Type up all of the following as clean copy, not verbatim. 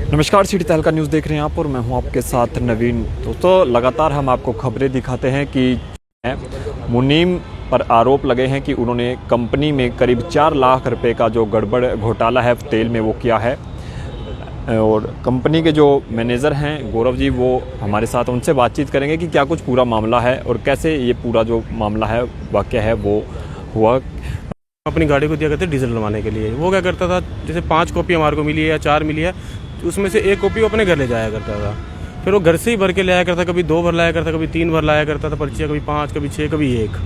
नमस्कार, सिटी तहलका न्यूज़ देख रहे हैं आप और मैं हूं आपके साथ नवीन। दोस्तों, लगातार हम आपको खबरें दिखाते हैं कि मुनीम पर आरोप लगे हैं कि उन्होंने कंपनी में करीब 4 लाख रुपए का जो गड़बड़ घोटाला है तेल में वो किया है। और कंपनी के जो मैनेजर हैं गौरव जी, वो हमारे साथ, उनसे बातचीत करेंगे कि क्या कुछ पूरा मामला है और कैसे ये पूरा जो मामला है वाक़या है वो हुआ। अपनी गाड़ी को दिया करते डीजल डलवाने के लिए। वो क्या करता था, जैसे 5 कॉपी हमारे को मिली है या 4 मिली है, उसमें से 1 कॉपी वो अपने घर ले जाया करता था। फिर वो घर से ही भर के ले आया करता, कभी 2 भर लाया करता, कभी 3 भर लाया करता था पर्चियाँ, कभी 5, कभी 6, कभी 1।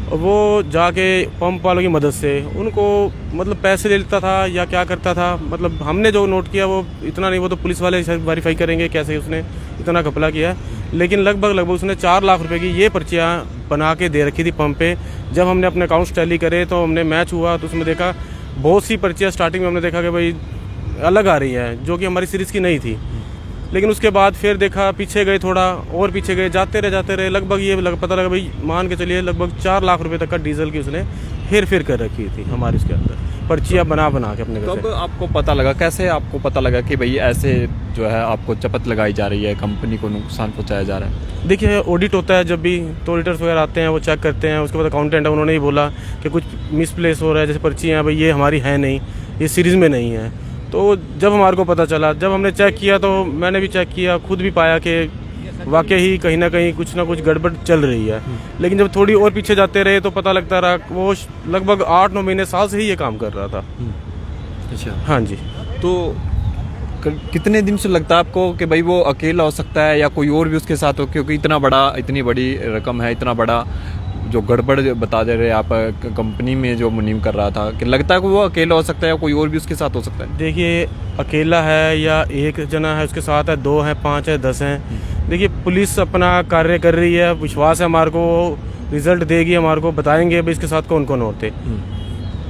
और वो जाके पंप वालों की मदद से उनको मतलब पैसे ले लेता था या क्या करता था, मतलब हमने जो नोट किया वो इतना नहीं, वो तो पुलिस वाले वेरीफाई करेंगे कैसे उसने इतना घपला किया। लेकिन लगभग उसने 4 लाख रुपए की ये पर्चियाँ बना के दे रखी थी पंप पे। जब हमने अपने अकाउंट्स टैली करे तो हमने मैच हुआ तो उसमें देखा बहुत सी पर्चियाँ स्टार्टिंग में हमने देखा कि भाई अलग आ रही है, जो कि हमारी सीरीज़ की नहीं थी। लेकिन उसके बाद फिर देखा, पीछे गए, थोड़ा और पीछे गए, जाते रहे, लगभग ये पता लगा भाई, मान के चलिए लगभग 4 लाख रुपए तक का डीजल की उसने हेर फेर कर रखी थी हमारी उसके अंदर, पर्चियाँ बना के अपने घर से। कब आपको पता लगा, कैसे आपको पता लगा कि भाई ऐसे जो है आपको चपत लगाई जा रही है, कंपनी को नुकसान पहुंचाया जा रहा है? देखिए, ऑडिट होता है जब भी, तो ऑडिटर्स वगैरह आते हैं, वो चेक करते हैं। उसके बाद अकाउंटेंट है, उन्होंने ही बोला कि कुछ मिसप्लेस हो रहा है, जैसे पर्चियाँ भाई ये हमारी है नहीं, ये सीरीज़ में नहीं है। तो जब हमारे को पता चला, जब हमने चेक किया तो मैंने भी चेक किया, खुद भी पाया कि वाकई ही कहीं ना कुछ गड़बड़ चल रही है। लेकिन जब थोड़ी और पीछे जाते रहे तो पता लगता रहा वो लगभग 8-9 महीने, साल से ही ये काम कर रहा था। अच्छा, हाँ जी। तो कितने दिन से लगता है आपको कि भाई वो अकेला हो सकता है या कोई और भी उसके साथ हो, क्योंकि इतनी बड़ी रकम है, इतना बड़ा जो गड़बड़ बता दे रहे आप कंपनी में जो मुनीम कर रहा था, कि लगता है कि वो अकेला हो सकता है या कोई और भी उसके साथ हो सकता है? देखिए, अकेला है या एक जना है उसके साथ है, 2 हैं, 5 है, 10 हैं। देखिए, पुलिस अपना कार्य कर रही है, विश्वास है हमारे को, रिजल्ट देगी, हमारे को बताएंगे भाई इसके साथ कौन कौन होते।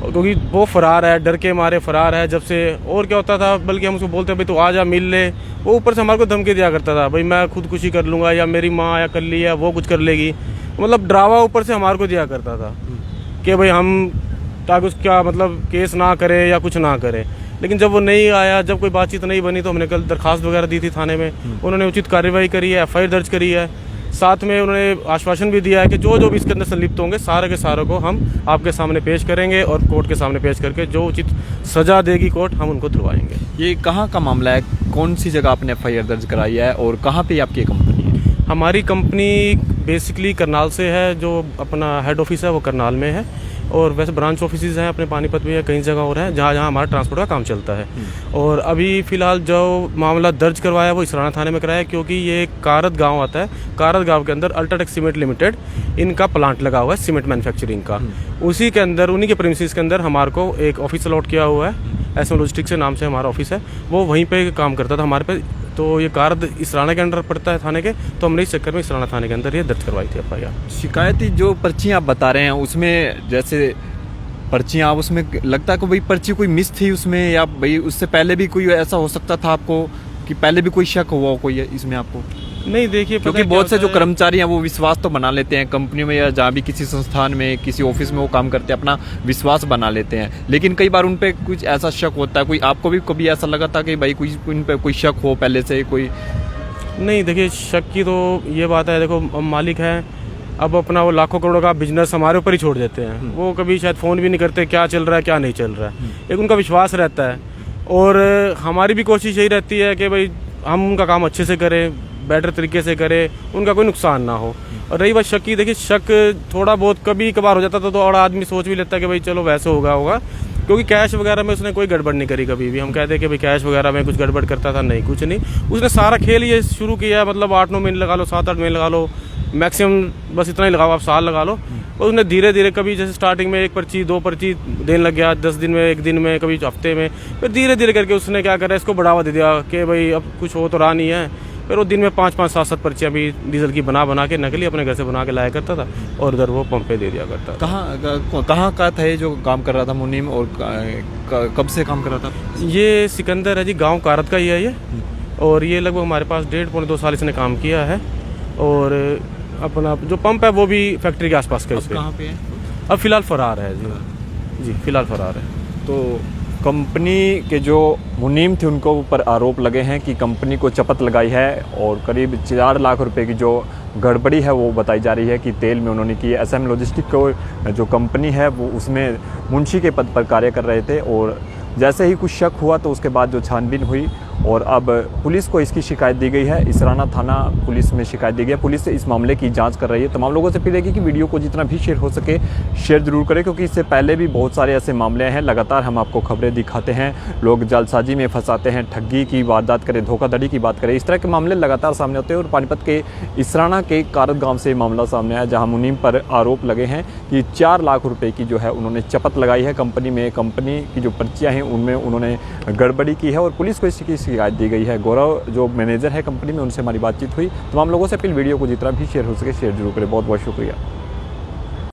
क्योंकि वो फरार है, डर के मारे फरार है जब से। और क्या होता था, बल्कि हम उसको बोलते भाई तू आ जा मिल ले, वो ऊपर से हमारे को धमकी दिया करता था, भाई मैं खुदकुशी कर लूँगा या मेरी माँ या कर ली या वो कुछ कर लेगी, मतलब ड्रावा ऊपर से हमारे को दिया करता था कि भाई हम ताकि उसका मतलब केस ना करे या कुछ ना करे। लेकिन जब वो नहीं आया, जब कोई बातचीत नहीं बनी, तो हमने कल दरखास्त वगैरह दी थी थाने में। उन्होंने उचित कार्रवाई करी है, FIR दर्ज करी है। साथ में उन्होंने आश्वासन भी दिया है कि जो भी इसके अंदर संलिप्त होंगे सारे के सारों को हम आपके सामने पेश करेंगे और कोर्ट के सामने पेश करके जो उचित सजा देगी कोर्ट, हम उनको दिलवाएंगे। ये कहाँ का मामला है, कौन सी जगह आपने FIR दर्ज कराई है और कहाँ पे आपकी कंपनी है? हमारी कंपनी बेसिकली करनाल से है, जो अपना हेड ऑफिस है वो करनाल में है, और वैसे ब्रांच ऑफिसेज हैं अपने पानीपत में है, कई जगह और हैं जहाँ हमारा ट्रांसपोर्ट का काम चलता है। और अभी फ़िलहाल जो मामला दर्ज करवाया वो इसराना थाने में कराया, क्योंकि ये कारद गांव आता है। कारद गांव के अंदर अल्ट्राटेक सीमेंट लिमिटेड इनका प्लांट लगा हुआ है सीमेंट मैन्युफैक्चरिंग का। उसी के अंदर, उन्हीं के प्रीमिसेस के अंदर हमारे को एक ऑफिस अलॉट किया हुआ है, SM लॉजिस्टिक्स के नाम से हमारा ऑफिस है। वो वहीं पे काम करता था हमारे पे, तो ये कारद इसराना के अंडर पड़ता है थाने के, तो हमने इस चक्कर में इसराना थाने के अंदर ये दर्ज करवाई थी FIR। शिकायती जो पर्चियाँ आप बता रहे हैं उसमें, जैसे पर्चियाँ, आप उसमें लगता है कि भाई पर्ची कोई मिस थी उसमें, या भाई उससे पहले भी कोई ऐसा हो सकता था आपको कि पहले भी कोई शक हुआ कोई इसमें आपको? नहीं, देखिए, क्योंकि बहुत से जो कर्मचारी हैं वो विश्वास तो बना लेते हैं कंपनी में या जहाँ भी किसी संस्थान में, किसी ऑफिस में वो काम करते हैं, अपना विश्वास बना लेते हैं। लेकिन कई बार उन पे कुछ ऐसा शक होता है। कोई आपको भी कभी ऐसा लगा था कि भाई कोई उन पे कोई शक हो पहले से कोई? नहीं, देखिए, शक की तो ये बात है, देखो हम मालिक हैं, अब अपना वो लाखों करोड़ों का बिजनेस हमारे ऊपर ही छोड़ देते हैं। वो कभी शायद फ़ोन भी नहीं करते क्या चल रहा है क्या नहीं चल रहा है, एक उनका विश्वास रहता है। और हमारी भी कोशिश यही रहती है कि भाई हम उनका काम अच्छे से करें, बेटर तरीके से करें, उनका कोई नुकसान ना हो। और रही बात शक की, देखिए शक थोड़ा बहुत कभी कभार हो जाता था, तो और आदमी सोच भी लेता है कि भाई चलो वैसे होगा, क्योंकि कैश वगैरह में उसने कोई गड़बड़ नहीं करी कभी भी। हम कहते हैं कि भाई कैश वगैरह में कुछ गड़बड़ करता था, नहीं, कुछ नहीं। उसने सारा खेल ये शुरू किया है, मतलब 8-9 महीने लगा लो, 7-8 महीने लगा लो, मैक्सिमम बस इतना ही लगाओ, आप साल लगा लो। और उसने धीरे धीरे, कभी जैसे स्टार्टिंग में 1 पर्ची 2 पर्ची देने लग गया, 10 दिन में, 1 दिन में, कभी हफ्ते में, फिर धीरे धीरे करके उसने क्या करा, इसको बढ़ावा दे दिया कि भाई अब कुछ हो तो रहा नहीं है। फिर वो दिन में 5-5, 7-7 पर्चियाँ भी डीजल की बना के नकली अपने घर से बना के लाया करता था और उधर वो पंप पे दे दिया करता था। कहाँ का था ये जो काम कर रहा था मुनीम, और कब से काम कर रहा था? ये सिकंदर है जी, गाँव कारत का ही है ये। और ये लगभग हमारे पास 1.5-2 साल इसने काम किया है। और अपना जो पंप है वो भी फैक्ट्री के आसपास का। कहाँ पे है? अब फिलहाल फरार है जी, फिलहाल फरार है। तो कंपनी के जो मुनीम थे उनको ऊपर आरोप लगे हैं कि कंपनी को चपत लगाई है और करीब 4 लाख रुपए की जो गड़बड़ी है वो बताई जा रही है कि तेल में उन्होंने की। एसएम लॉजिस्टिक को जो कंपनी है वो उसमें मुंशी के पद पर कार्य कर रहे थे और जैसे ही कुछ शक हुआ तो उसके बाद जो छानबीन हुई और अब पुलिस को इसकी शिकायत दी गई है। इसराना थाना पुलिस में शिकायत दी गई है। पुलिस इस मामले की जांच कर रही है। तमाम लोगों से अपील है कि वीडियो को जितना भी शेयर हो सके शेयर जरूर करें, क्योंकि इससे पहले भी बहुत सारे ऐसे मामले हैं। लगातार हम आपको खबरें दिखाते हैं, लोग जालसाजी में फंसाते हैं, ठगी की वारदात करें, धोखाधड़ी की बात करें, इस तरह के मामले लगातार सामने होते हैं। और पानीपत के इसराना के कारत गाँव से मामला सामने आया, जहाँ मुनीम पर आरोप लगे हैं कि 4 लाख रुपये की जो है उन्होंने चपत लगाई है कंपनी में। कंपनी की जो पर्चियाँ हैं उनमें उन्होंने गड़बड़ी की है और पुलिस को इसकी शिकायत दी गई है। गौरव जो मैनेजर है कंपनी में, उनसे हमारी बातचीत हुई। तमाम लोगों से अपील, वीडियो को जितना भी शेयर हो सके शेयर जरूर करें। बहुत बहुत शुक्रिया।